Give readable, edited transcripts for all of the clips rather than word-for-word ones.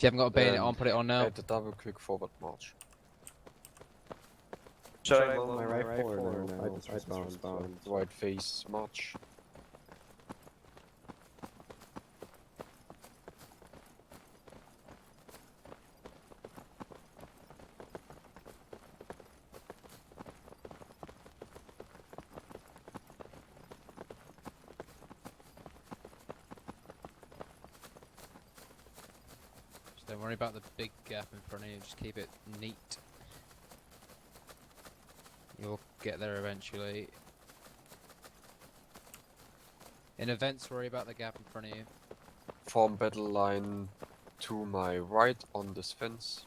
If you haven't got a bayonet on, put it on now. Add the double quick forward march. Should I load my rifle or no? I just respawn. Right face march. Just don't worry about the big gap in front of you, just keep it neat. You'll get there eventually. In events, worry about the gap in front of you. Form battle line to my right on this fence.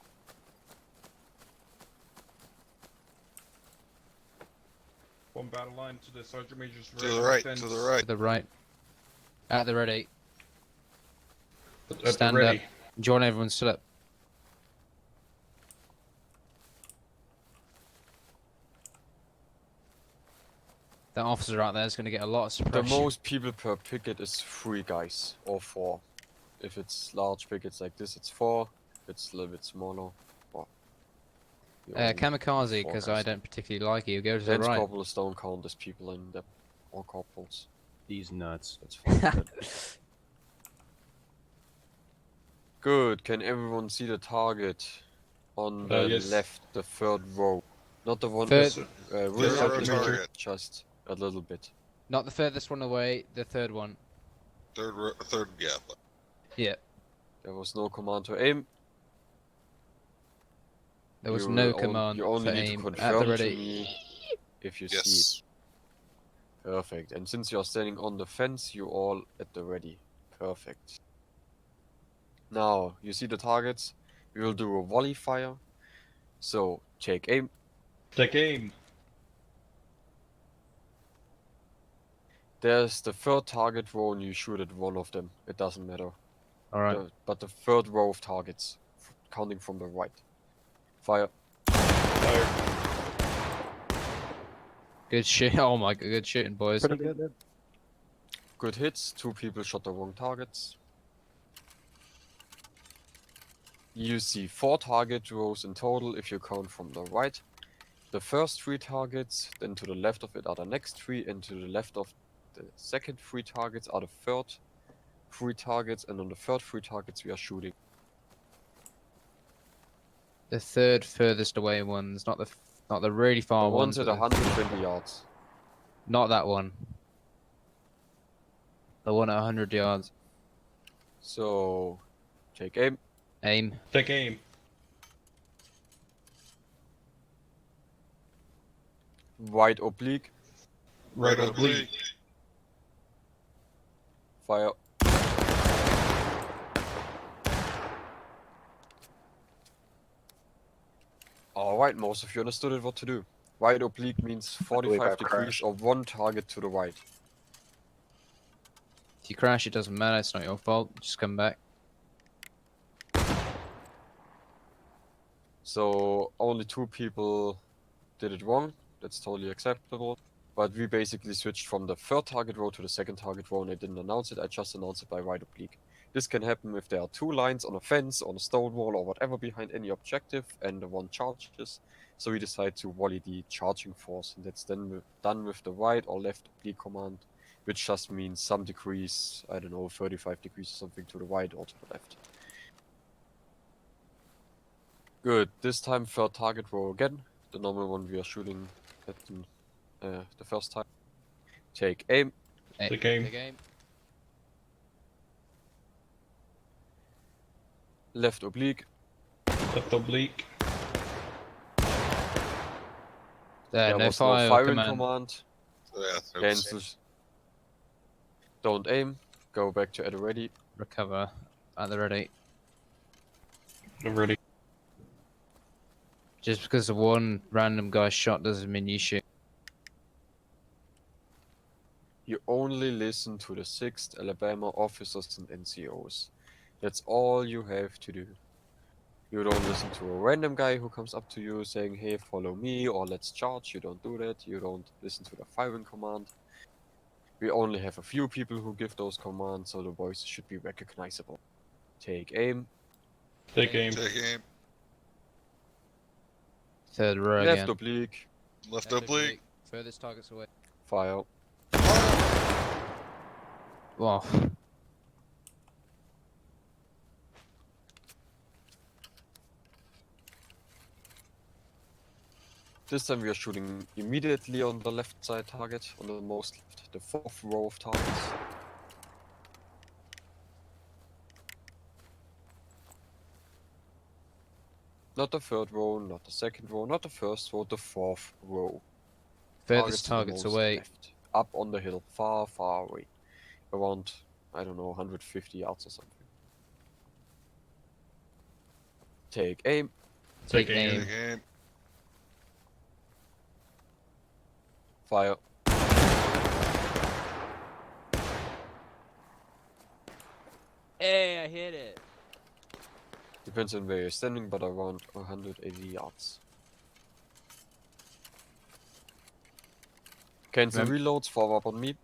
One battle line to the Sergeant Major's To the right, fence. to the right. To the right. At the ready. At Stand the ready. up. Join everyone stood up. That officer out there is going to get a lot of The suppression. most people per picket is 3 guys or 4. If it's large pickets like this, it's 4. If it's a little bit smaller, 4. Kamikaze, because I don't particularly like you. Go to the Lance right. corporals don't count as people in them, or corporals. These nuts. That's fine. Good. Can everyone see the target on the Yes. left, the 3rd row? Not the one. Third- Really Third row just- target. just a little bit. Not the furthest one away, the third one. Third gap. Yeah. There was no command to aim. There was You no will command You only to need aim to at the confirm to ready. me if you see it. Yes. Perfect. And since you're standing on the fence, you all at the ready. Perfect. Now, you see the targets. We will do a volley fire. So, take aim. Take aim. There's the 3rd target row and you shoot at one of them. It doesn't matter. Alright. But the 3rd row of targets, counting from the right. Fire. Fire. Good shit. Oh my god, good shooting, boys. Pretty good. Good hits. 2 people shot the wrong targets. You see 4 target rows in total if you count from the right. The first 3 targets, then to the left of it are the next 3, and to the left of the second 3 targets are the third 3 targets, and on the third 3 targets we are shooting. The third furthest away ones, not the really far The ones at but 120 yards. not that one. The one at 100 yards. So, take aim. Aim. Take aim. Right oblique. Right oblique. Fire. Alright, most of you understood it what to do. Right oblique means 45 degrees or 1 target to the right. If you crash, it doesn't matter. It's not your fault. Just come back. So only 2 people did it wrong. That's totally acceptable. But we basically switched from the 3rd target row to the 2nd target row, and I didn't announce it. I just announced it by right oblique. This can happen if there are 2 lines on a fence, on a stone wall, or whatever behind any objective, and the one charges. So we decide to volley the charging force, and that's then done with the right or left oblique command, which just means some degrees, I don't know, 35 degrees or something to the right or to the left. Good. This time 3rd target row again. The normal one we are shooting at the first time. Take aim. Take aim. Take aim. Left oblique. Left oblique. There, no was no fire firing command. command. Yeah, Cancel. Don't aim. Go back to at the ready. Recover at the ready. Ready. Just because the one random guy shot doesn't mean you shoot. You only listen to the 6th Alabama officers and NCOs. That's all you have to do. You don't listen to a random guy who comes up to you saying, hey, follow me, or let's charge. You don't do that. You don't listen to the firing command. We only have a few people who give those commands, so the voices should be recognizable. Take aim. Take aim. Take aim. Third row Left again. oblique. Left oblique. Furthest targets away. Fire. Wow. This time we are shooting immediately on the left side target, on the most left, the 4th row of targets. Not the 3rd row, not the 2nd row, not the 1st row, the 4th row. Furthest to the targets most away. left. Up on the hill, far, far away. Around, I don't know, 150 yards or something. Take aim. Take Take aim. aim. Take aim. Fire. Hey, I hit it. Depends on where you're standing, but around 180 yards. Cancel reloads, forward on me.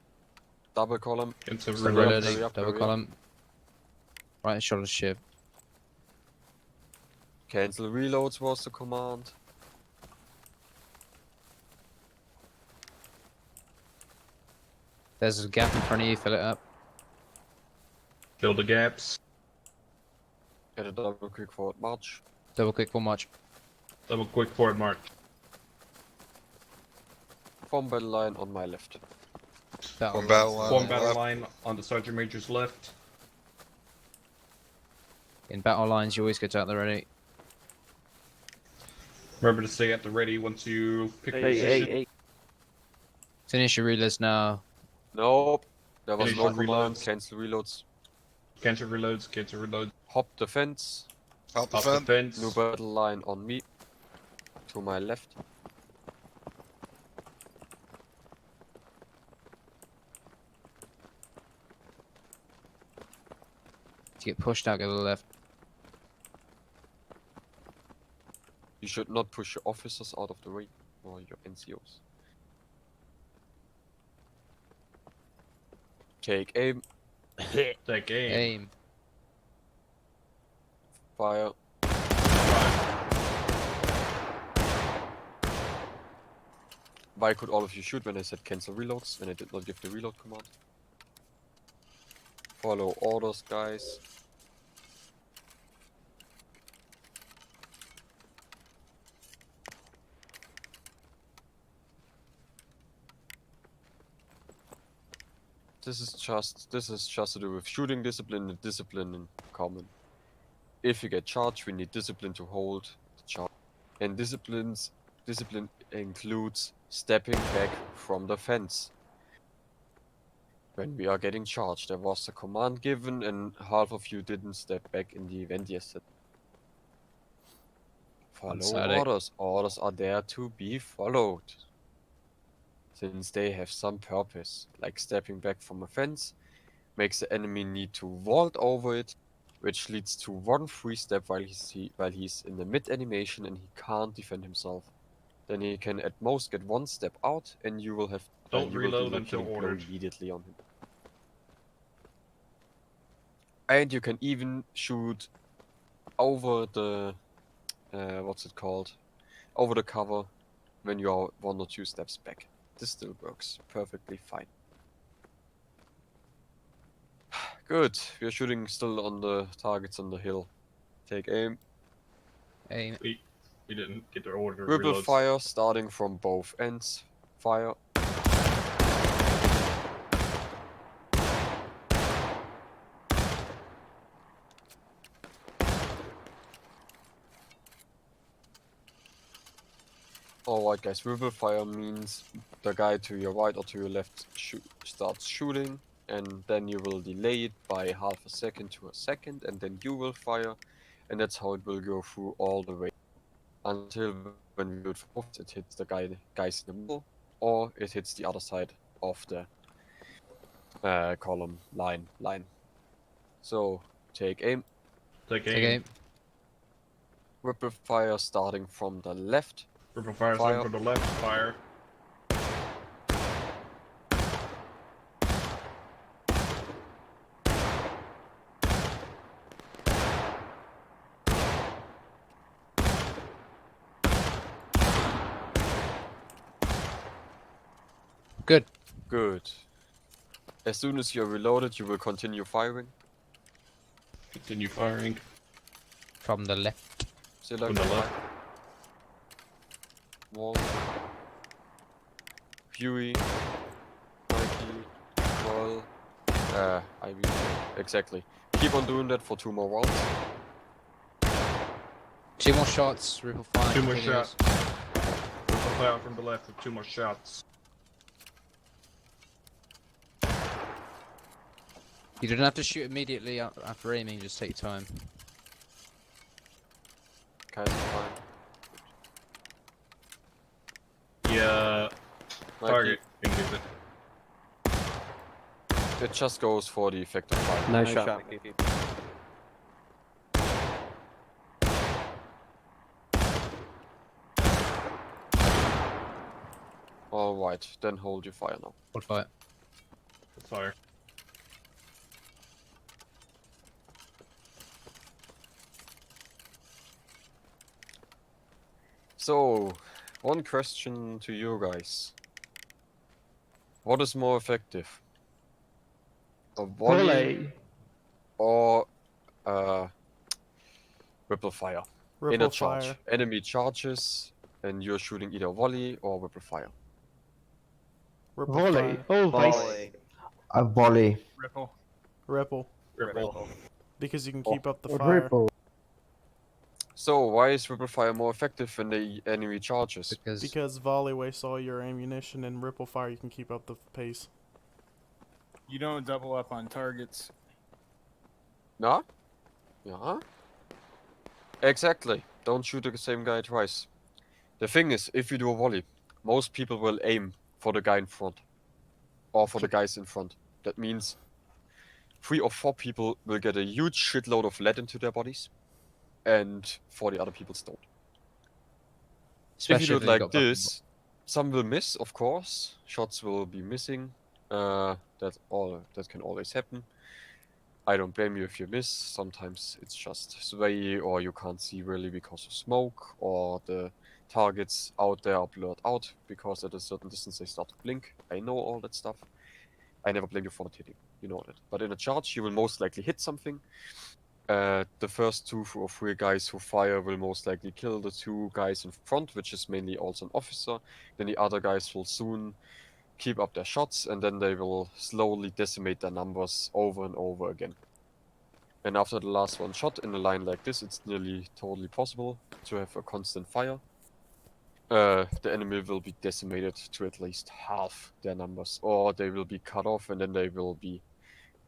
Double column. Cancel Still reload. reloading. hurry up, Double hurry up. column. Right shoulder shift. Cancel reloads was the command. There's a gap in front of you. Fill it up. Fill the gaps. Get a double quick forward march. Double click. One march. Double quick forward march. Form battle line on my left. Battle Form battle line. Form on battle left. line on the sergeant major's left. In battle lines, you always get out the ready. Remember to stay at the ready once you pick Hey, position. hey, hey. Finish your reloads now. Nope. There was Finish no your command. reloads. Cancel reloads. Cancel reloads. Cancel reloads. Hop the fence. Hop the Up the fence. fence. New battle line on me. To my left. To get pushed out, go to the left. You should not push your officers out of the way, or your NCOs. Take aim. Take aim. Aim. Fire. Why could all of you shoot when I said cancel reloads and I did not give the reload command? Follow orders, guys. This is just to do with shooting discipline and discipline in common. If you get charged, we need discipline to hold the charge. And discipline includes stepping back from the fence. When we are getting charged, there was a command given and half of you didn't step back in the event yesterday. Follow Unsatic. orders. Orders are there to be followed. Since they have some purpose, like stepping back from a fence, makes the enemy need to vault over it, which leads to one free step while he's in the mid animation and he can't defend himself. Then he can at most get one step out, and you will have Don't you will do reload the until killing blow ordered. immediately on him. And you can even shoot over the what's it called? Over the cover when you are 1 or 2 steps back. This still works perfectly fine. Good. We are shooting still on the targets on the hill. Take aim. Aim. We didn't get the order. Ripple reloads. fire starting from both ends. Fire. Alright guys, ripple fire means the guy to your right or to your left starts shooting, and then you will delay it by half a second to a second, and then you will fire, and that's how it will go through all the way. Until when we do it first, it hits the guys in the middle, or it hits the other side of the column line. So take aim. Take Take aim. aim. Ripple fire starting from the left. Ripple fire Fire. from the left. Fire. Good. Good. As soon as you're reloaded, you will continue firing. Continue firing. From the left. Select From the left. Wall. Huey. Mikey. Wall. Ivy. Exactly. Keep on doing that for 2 more rounds. 2 more shots. Ripple fire. 2 more continues. shots. Ripple fire from the left with 2 more shots. You don't have to shoot immediately after aiming. Just take time. Kind of fine. Yeah. Mikey. Target. Can get it. It just goes for the effective fire. Nice shot, Mickey. Alright, then hold your fire now. Hold fire. Fire. So, one question to you guys. What is more effective? A volley or ripple fire? In a Ripple charge. fire. Enemy charges and you're shooting either volley or ripple fire. Ripple Volley. fire. Oh, Volley. A volley. Ripple. Ripple. Ripple. Because you can Oh, keep up the fire. Ripple. So, why is ripple fire more effective when the enemy charges? Because volley wastes all your ammunition, and ripple fire you can keep up the pace. You don't double up on targets. No? Yeah? Exactly. Don't shoot the same guy twice. The thing is, if you do a volley, most people will aim for the guy in front. Or for the guys in front. That means 3 or 4 people will get a huge shitload of lead into their bodies. And 40 other people don't. If you do it like this, some will miss, of course. Shots will be missing. That can always happen. I don't blame you if you miss. Sometimes it's just sway or you can't see really because of smoke, or the targets out there are blurred out because at a certain distance they start to blink. I know all that stuff. I never blame you for not hitting. You know that. But in a charge, you will most likely hit something. The first 2 or 3 guys who fire will most likely kill the 2 guys in front, which is mainly also an officer. Then the other guys will soon keep up their shots, and then they will slowly decimate their numbers over and over again. And after the last one shot in a line like this, it's nearly totally possible to have a constant fire. The enemy will be decimated to at least half their numbers, or they will be cut off, and then they will be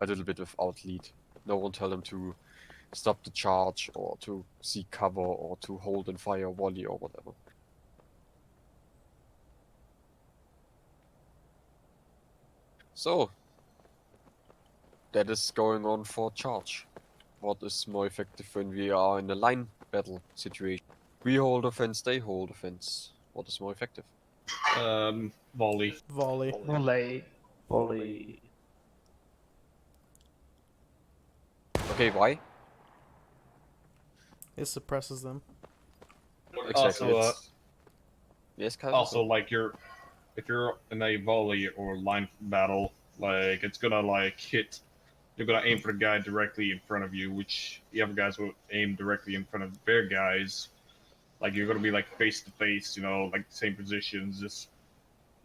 a little bit without lead. No one tell them to stop the charge, or to seek cover, or to hold and fire a volley, or whatever. So, that is going on for charge. What is more effective when we are in a line battle situation? We hold offense, they hold offense. What is more effective? Volley. Volley. Volley. Volley. Okay, why? It suppresses them. Exactly. Also, Yes, Kyle? also, like if you're in a volley or line battle, like it's gonna like hit. You're gonna aim for the guy directly in front of you, which the other guys will aim directly in front of their guys. Like you're gonna be like face to face, you know, like same positions, just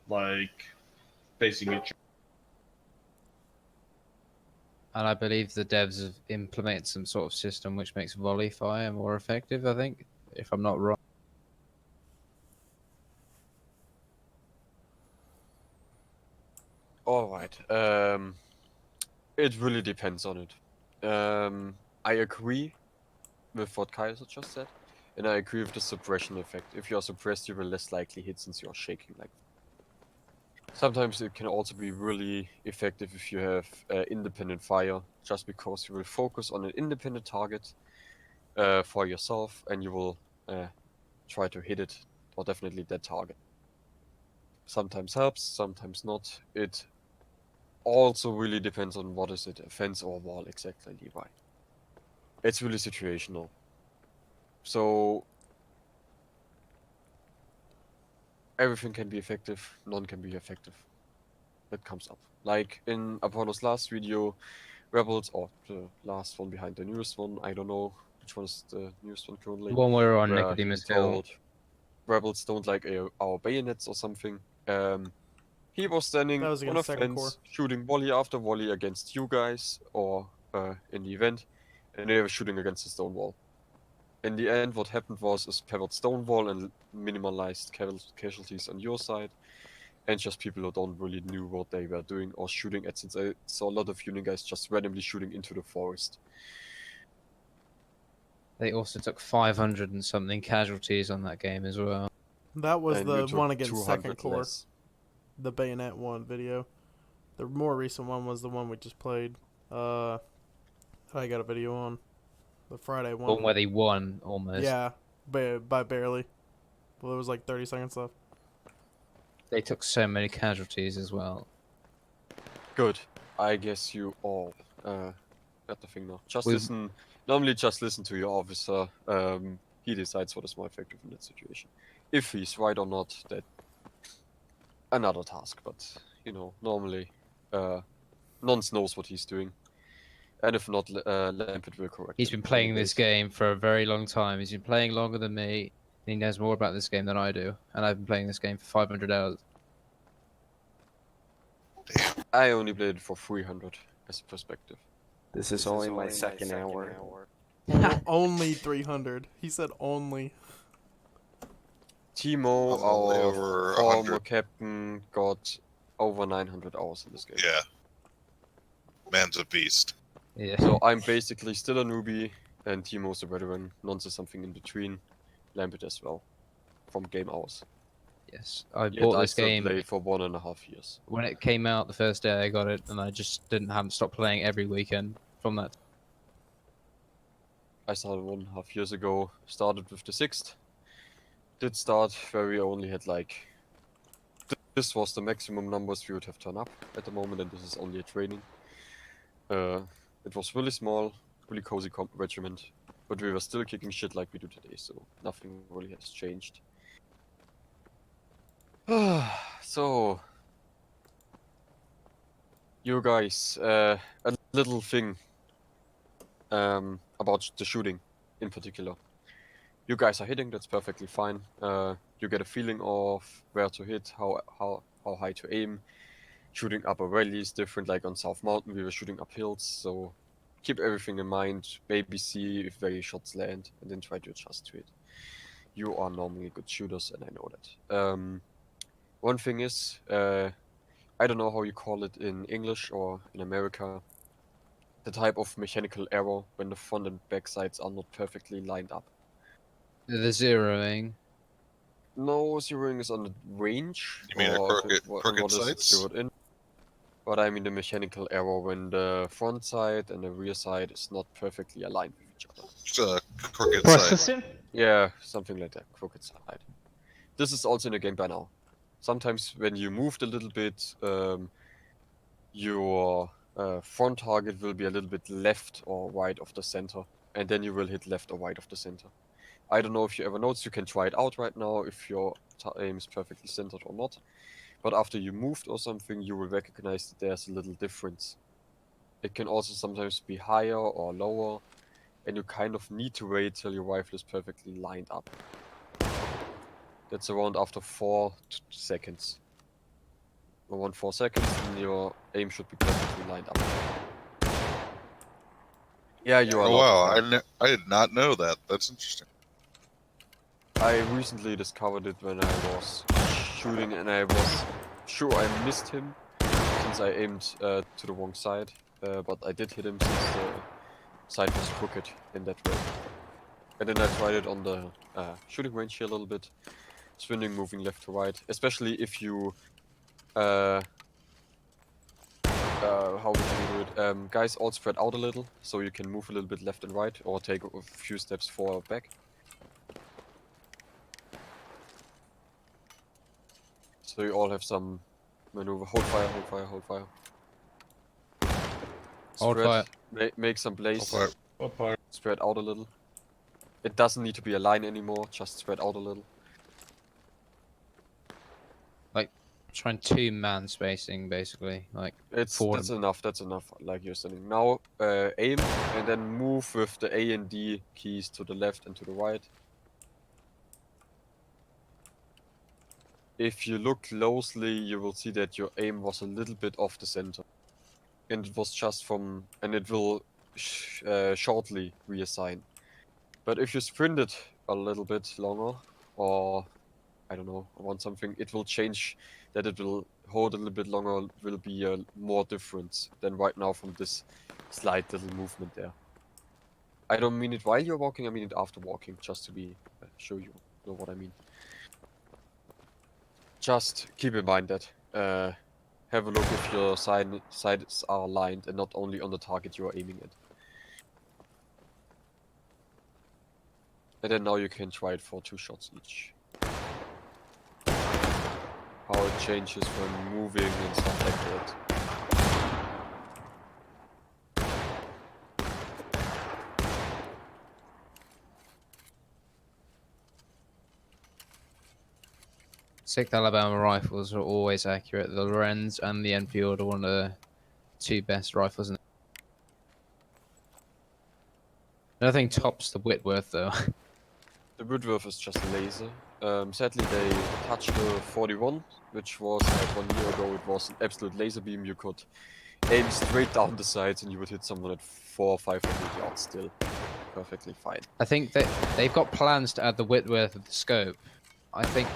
like facing each. And I believe the devs have implemented some sort of system which makes volley fire more effective, I think, if I'm not wrong. Alright. It really depends on it. I agree with what Kaiser just said, and I agree with the suppression effect. If you are suppressed, you will less likely hit since you are shaking like that. Sometimes it can also be really effective if you have independent fire, just because you will focus on an independent target for yourself, and you will try to hit it, or definitely that target. Sometimes helps, sometimes not. It also really depends on what is it, a fence or a wall exactly, Levi. It's really situational. So everything can be effective, none can be effective. that comes up. Like in Apollo's last video, Rebels, or the last one behind the newest one, I don't know which one is the newest one currently, One we were on where he Nicodemus Hill. told Rebels don't like our bayonets or something. He was standing That was on a against Second fence, Corps. shooting volley after volley against you guys, or in the event, and they were shooting against the stone wall. In the end, what happened was a peppered stone wall and minimalized casualties on your side, and just people who don't really knew what they were doing or shooting at, since I saw a lot of Union guys just randomly shooting into the forest. They also took 500 and something casualties on that game as well. That was And you the took one against 200 Second Corps. less. The Bayonet one video. The more recent one was the one we just played. I got a video on. The Friday one. One where they won almost. Yeah, by barely. Well, there was like 30 seconds left. They took so many casualties as well. Good. I guess you all got the thing now. Just We- listen. Normally, just listen to your officer. He decides what is more effective in that situation. If he's right or not, that another task. But you know, normally, Nons knows what he's doing, and if not, Lampet will correct. He's him been on playing the this base. game for a very long time. He's been playing longer than me. He knows more about this game than I do. And I've been playing this game for 500 hours. I only played it for 300 as a perspective. This is only my second hour. Only 300. He said only. Timo, I'm only our over former 100. captain, got over 900 hours in this game. Yeah. Man's a beast. Yeah. So I'm basically still a newbie, and Timo's a veteran. Nons is something in between. Lampet as well, from game hours. Yes. I Yet bought I this still game play for 1.5 years. when it came out the first day I got it, and I just haven't stopped playing every weekend from that. I started 1.5 years ago. Started with the 6th. Did start where we only had like. This was the maximum numbers we would have turned up at the moment, and this is only a training. It was really small, really cozy regiment, but we were still kicking shit like we do today, so nothing really has changed. So, you guys, a little thing about the shooting in particular. You guys are hitting, that's perfectly fine. You get a feeling of where to hit, how high to aim. Shooting up a valley is different, like on South Mountain we were shooting up hills, so keep everything in mind, maybe see if where your shots land, and then try to adjust to it. You are normally good shooters, and I know that. One thing is, I don't know how you call it in English or in America, the type of mechanical error when the front and back sides are not perfectly lined up. The zeroing. No, zeroing is on the range. You mean a or crooked what is it sights? zeroed in. But I mean the mechanical error when the front side and the rear side is not perfectly aligned with each other. Just a crooked side. Yeah, something like that, crooked side. This is also in the game by now. Sometimes when you moved a little bit, your front target will be a little bit left or right of the center, and then you will hit left or right of the center. I don't know if you ever noticed, you can try it out right now if your aim is perfectly centered or not. But after you moved or something, you will recognize that there's a little difference. It can also sometimes be higher or lower, and you kind of need to wait till your rifle is perfectly lined up. That's around after 4 seconds. Around 4 seconds, and your aim should be perfectly lined up. Yeah, you are Oh allowed to wow, think. I did not know that. That's interesting. I recently discovered it when I was shooting, and I was sure I missed him since I aimed to the wrong side, but I did hit him since the side was crooked in that way. And then I tried it on the shooting range here a little bit, swinging, moving left to right, especially if you how would you do it? Guys all spread out a little, so you can move a little bit left and right, or take a few steps forward back. So you all have some maneuver. Hold fire, hold fire, hold fire. Hold Spread, fire. make some blaze. Hold Oh, fire. Spread out a little. It doesn't need to be a line anymore, just spread out a little. Trying 2-man spacing, basically. Like, That's enough. That's enough. Like you're standing now. Aim and then move with the A and D keys to the left and to the right. If you look closely, you will see that your aim was a little bit off the center, and it was just from, and it will shortly reassign. But if you sprint it a little bit longer, or I don't know, want something, it will change. That it will hold a little bit longer will be more difference than right now from this slight little movement there. I don't mean it while you're walking, I mean it after walking, just to be sure you know what I mean. Just keep in mind that. Have a look if your sides are aligned and not only on the target you are aiming at. And then now you can try it for 2 shots each. How it changes when moving and stuff like that. Sixth Alabama rifles are always accurate. The Lorenz and the Enfield are one of the 2 best rifles. Nothing tops the Whitworth, though. The Woodworth is just laser. Sadly, they touched the 41, which was like 1 year ago. It was an absolute laser beam. You could aim straight down the sights and you would hit someone at 400 or 500 yards still. Perfectly fine. I think that they've got plans to add the Whitworth of the scope. I think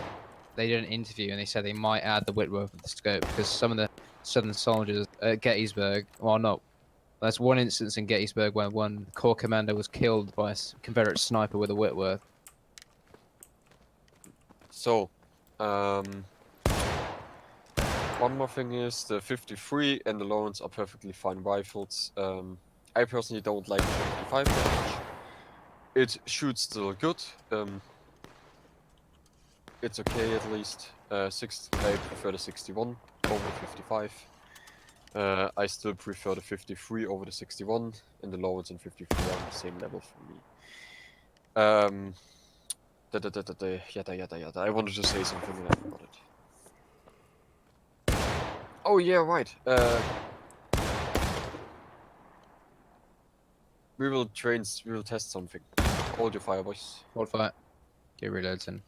they did an interview and they said they might add the Whitworth of the scope because some of the Southern soldiers at Gettysburg, well, no, that's one instance in Gettysburg where one corps commander was killed by a Confederate sniper with a Whitworth. So, one more thing is the 53 and the Lawrence are perfectly fine rifles. I personally don't like the 55 that much. It shoots still good. It's okay at least. I prefer the 61 over the 55. I still prefer the 53 over the 61, and the Lawrence and 53 are on the same level for me. Yada. I wanted to say something and I forgot it. Oh yeah, right. We will test something. Hold your fire, boys. Hold fire. Get reloads in.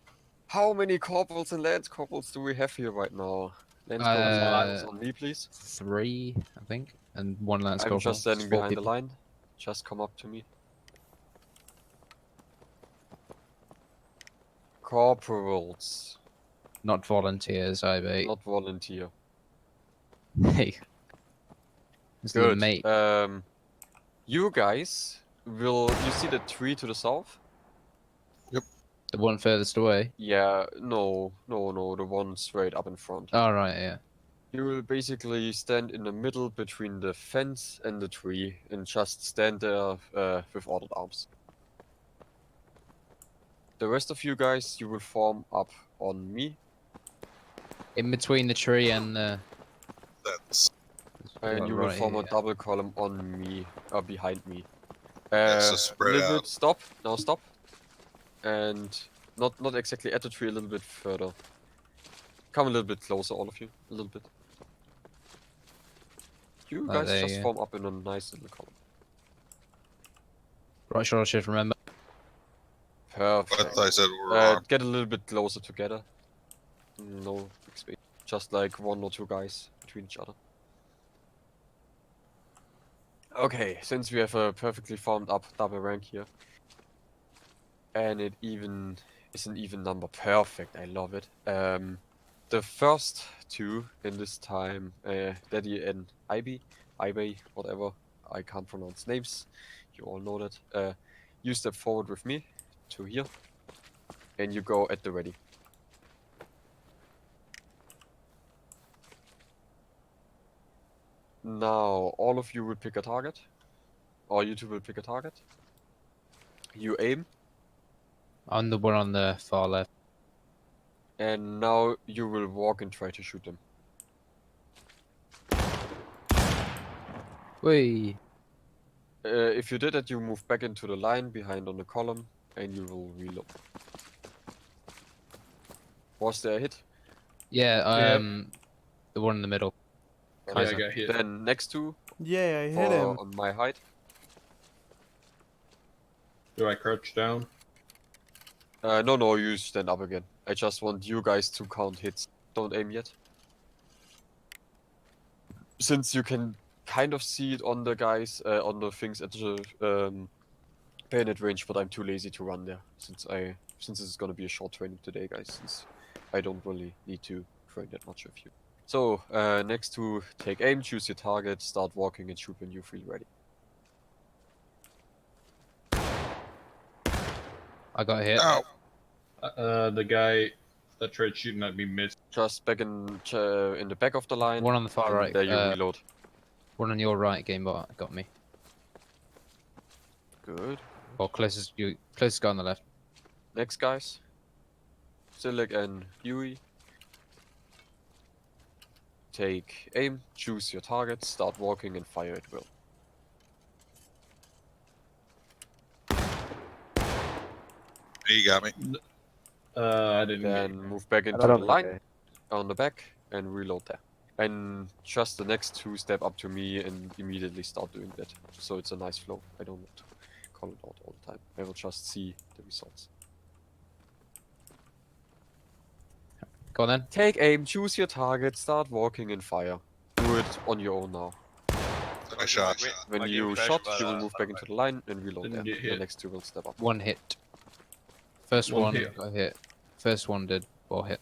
How many corporals and lance corporals do we have here right now? Lance corporals on me, please. 3, I think, and 1 lance I'm corporal. just standing 4 behind people. the line. Just come up to me. Corporals, Not volunteers, I bet. not volunteer. Hey. This is the Good. mate. You guys you see the tree to the south? The one furthest away. Yeah, no, the one straight up in front. Oh, right, yeah. You will basically stand in the middle between the fence and the tree and just stand there with ordered arms. The rest of you guys, you will form up on me. In between the tree and the... That's And you will right form a here. double column on me, behind me. That's to A spread little out. bit, stop, now stop. And not exactly at the tree, a little bit further. Come a little bit closer, all of you, a little bit. You Oh, guys there just you go. form up in a nice little column. Right shoulder shift, remember. I Perfect. thought I said we were wrong. Get a little bit closer together. No big space. Just like 1 or 2 guys between each other. Okay, since we have a perfectly formed up double rank here. And it even is an even number. Perfect, I love it. The first 2 in this time, Daddy and Ibe, whatever, I can't pronounce names. You all know that. You step forward with me to here. And you go at the ready. Now, all of you will pick a target. Or you two will pick a target. You aim. I'm the one on the far left. And now you will walk and try to shoot them. Whee! If you did that, you move back into the line behind on the column. And you will reload. Was there a hit? Yeah, Yeah. the one in the middle. Yeah, I Kaiser. got hit. Then next two Yeah, I hit for him. my height. Do I crouch down? No, you stand up again. I just want you guys to count hits. Don't aim yet. Since you can kind of see it on the guys, on the things at the bayonet range, but I'm too lazy to run there since this is gonna be a short training today, guys. Since I don't really need to train that much of you. So next to take aim, choose your target, start walking, and shoot when you feel ready. I got hit. Ow! The guy that tried shooting at me missed. Just back in the back of the line. One on the far and right. There you reload. One on your right, Gamebot got me. Good. Or closest guy on the left. Next, guys. Silik and Yui. Take aim, choose your target, start walking, and fire at will. You got me. I didn't Then get. move back into I the don't line think on the back and reload there. And just the next two step up to me and immediately start doing that. So it's a nice flow. I don't want to call it out all the time. I will just see the results. Go on then. Take aim, choose your target, start walking, and fire. Do it on your own now. I shot. When you shot, you will move back into the line and reload Didn't there. get The hit. next two will step up. One hit. First One one hit. got hit. First one did 4 hit.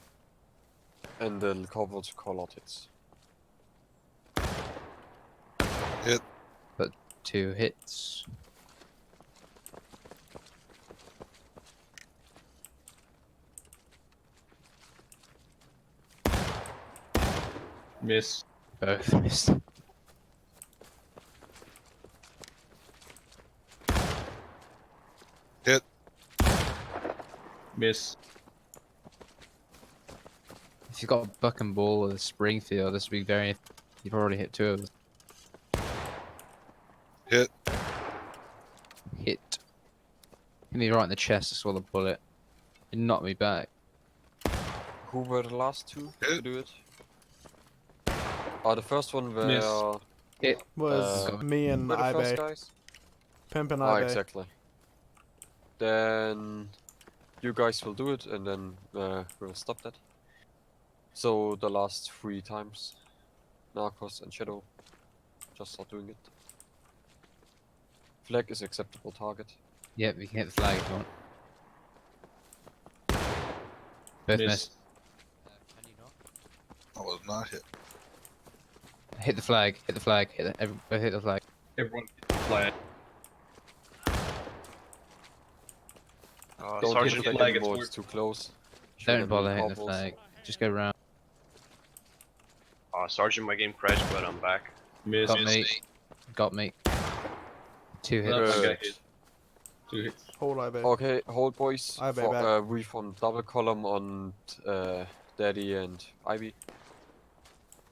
And they'll cover to call out hits. 2 hits. Miss. Both missed. Hit. Miss. If you've got a buck and ball with a Springfield, this would be very. You've already hit 2 of them. Hit. Hit. Hit me right in the chest. I saw the bullet. It knocked me back. Who were the last two to Hit. do it? The first one were Miss. Hit. Was Uh, me and were the first Ibe. guys. Pimp and Ah, Ibe. exactly. Then you guys will do it, and then we'll stop that. So the last 3 times, Narcos and Shadow, just start doing it. Flag is acceptable target. Yep, you can hit the flag if you want. Both Miss. missed. Can you not? I was not hit. Hit the flag. Hit the flag. Both hit the flag. Everyone hit the flag. Don't Sergeant, hit the flag flag, it's anymore, weird. it's too close. Shoot Don't them bother in hitting the combos. flag. Just go round. Sergeant, my game crashed, but I'm back. Miss. Got me. Got me. 2 hits. No, I Good. got hit. 2 hits. Hold Ibe. Okay, hold boys. Ibe back. We form double column on Daddy and Ivy.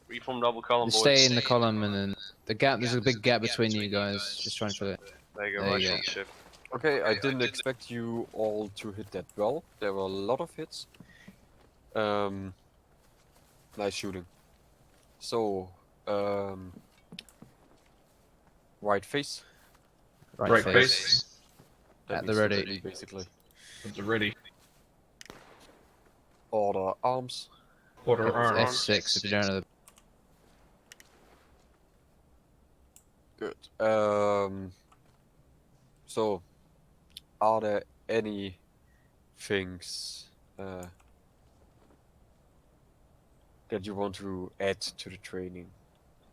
Reform double column, You boys. stay in the column and then the gap. There's a big gap between you guys. Just try and fill it. There you go, There right you on go. the ship. Okay, I didn't expect you all to hit that well. There were a lot of hits. Nice shooting. So, right face. Right face. That At the means ready. me, basically. It's ready. Order arms. Quarter arm. S6 if you don't know the. Good. So, are there any things that you want to add to the training?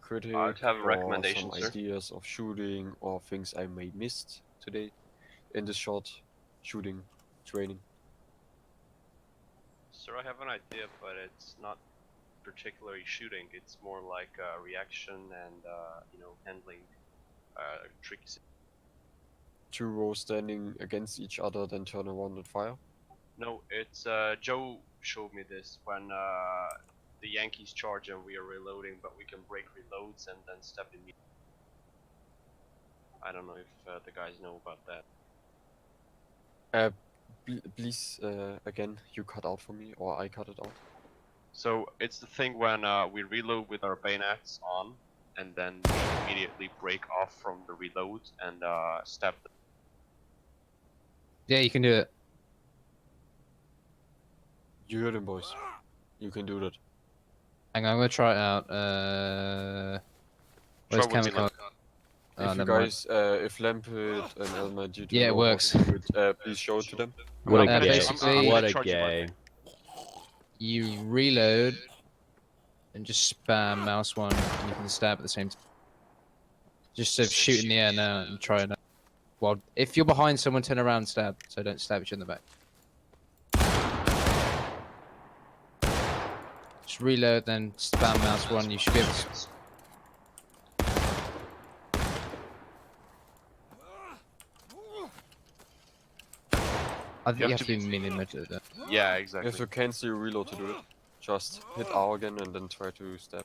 Critic I'd have a or recommendation, some sir. ideas of shooting or things I may missed today in this short shooting training. Sir, I have an idea, but it's not particularly shooting. It's more like reaction and, handling tricky situations. 2 rows standing against each other, then turn around and fire. No, it's Joe showed me this when the Yankees charge and we are reloading, but we can break reloads and then step in. I don't know if the guys know about that. Please, again, you cut out for me, or I cut it out. So it's the thing when we reload with our bayonets on, and then we immediately break off from the reload and stab them. Yeah, you can do it. You heard him, boys. You can do that. Hang on, I'm gonna try it out. Where's Try with me, chemical? Lamp. Oh, If you never mind. guys, if Lampit and Elmer, you do Yeah, it know works. how to do it, please show it to them. What I'm a gonna gay. basically- What gonna a charge you one gay. thing. You reload and just spam mouse one, and you can stab at the same time. Just shoot in the air now and try it. Well, if you're behind someone, turn around and stab. So don't stab each other in the back. Just reload, then spam mouse one. You should be able to. I think you have to be millimeter. Yeah, You exactly. have to cancel your reload to do it. Just hit R again and then try to stab.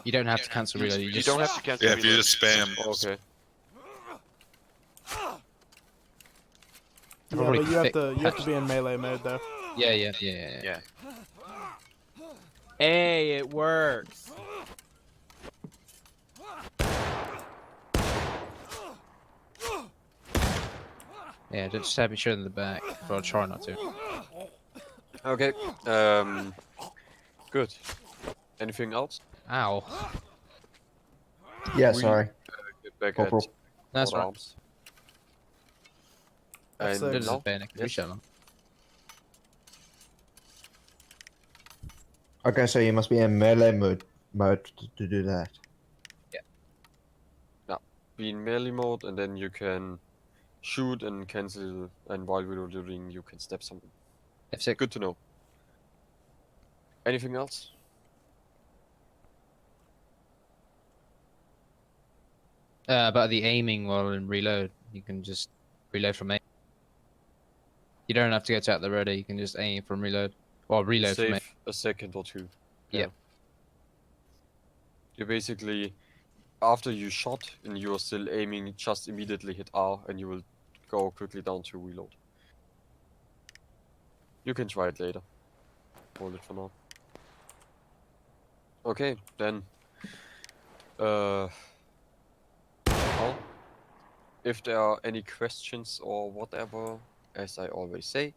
You don't have to cancel reload. You You just don't have to cancel Yeah, if you reload. just spam. Okay. Yeah, Probably but you have thick to be in melee mode though. Yeah. Yeah. Hey, it works. Yeah, don't stab each other in the back. But I'll try not to. Okay. Good. Anything else? Ow. Yeah, We- sorry. Get back Corporal. at That's Port right. Arms. That's And it. This is a now, bayonet. Can we yes. shut them? Okay, so you must be in melee mode to do that. be in melee mode, and then you can shoot and cancel, and while reloading, you can stab someone. F6. Good to know. Anything else? About the aiming while in reload, you can just reload from aim. You don't have to go to out the ready. You can just aim from reload. Or reload from aim. Save a second or two. Yeah. You basically, after you shot and you are still aiming, just immediately hit R, and you will go quickly down to reload. You can try it later. Hold it for now. Okay, then. Well, if there are any questions or whatever, as I always say,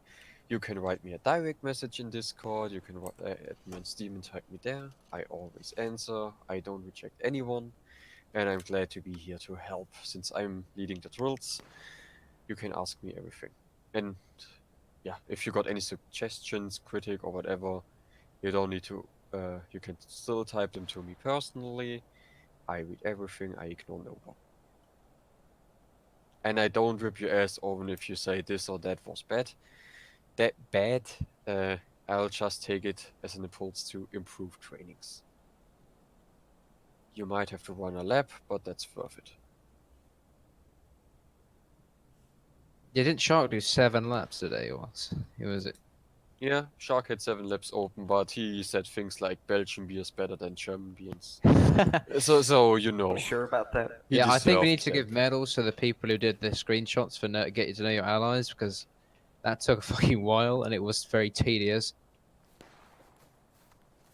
you can write me a direct message in Discord. You can add me on Steam and type me there. I always answer. I don't reject anyone, and I'm glad to be here to help. Since I'm leading the drills, you can ask me everything. And yeah, if you got any suggestions, critic, or whatever, you don't need to. You can still type them to me personally. I read everything. I ignore no one. And I don't rip your ass even if you say this or that was bad. That bad, I'll just take it as an impulse to improve trainings. You might have to run a lap, but that's worth it. Yeah, didn't Shark do 7 laps today or what? Who was it? Yeah, Shark had 7 laps open, but he said things like Belgian beer is better than German beers. So you know. Sure about that? He Yeah, I think we need deserved to that. give medals to the people who did the screenshots for getting to know your allies, because that took a fucking while and it was very tedious.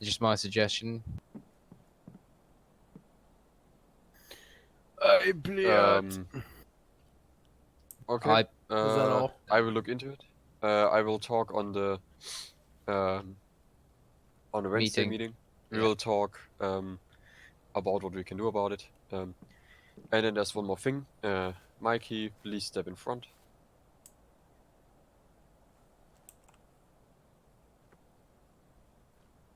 It's just my suggestion. Okay. I Is that all? I will look into it. I will talk on the Wednesday meeting. We Yeah. will talk about what we can do about it. And then there's one more thing. Mikey, please step in front.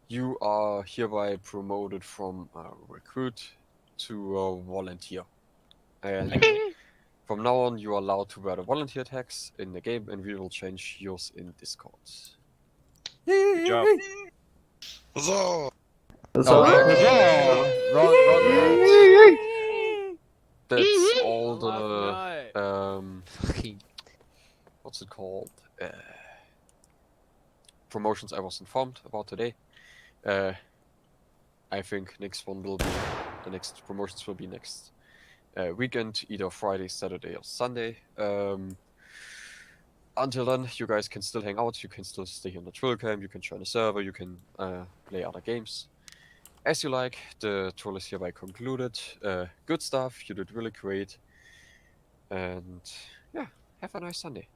You are hereby promoted from a recruit to a volunteer. And from now on, you are allowed to wear the volunteer tags in the game, and we will change yours in Discord. Good job. Huzzah! That's all Left the nut. fucking what's it called? Promotions I was informed about today. I think next one will be the next promotions will be next weekend, either Friday, Saturday, or Sunday. until then, you guys can still hang out. You can still stay here in the troll camp. You can join a server. You can play other games as you like. The troll is hereby concluded. Good stuff. You did really great. And yeah, have a nice Sunday.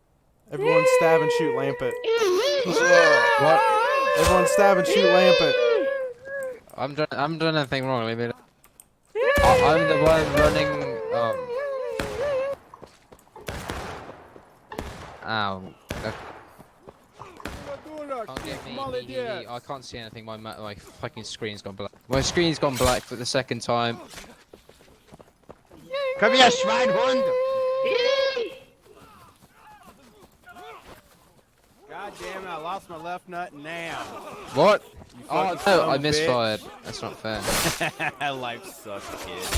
Everyone stab and shoot Lampet. What? Everyone stab and shoot Lampet. I'm doing anything wrong. I mean, I'm the one running. Ow. Can't get me. I can't see anything. My fucking screen's gone black. My screen's gone black for the second time. Komm her, Schweinhund! God damn it, I lost my left nut now. What? You Oh fucking no, son I of a bitch. misfired. That's not fair. Life sucks, kid.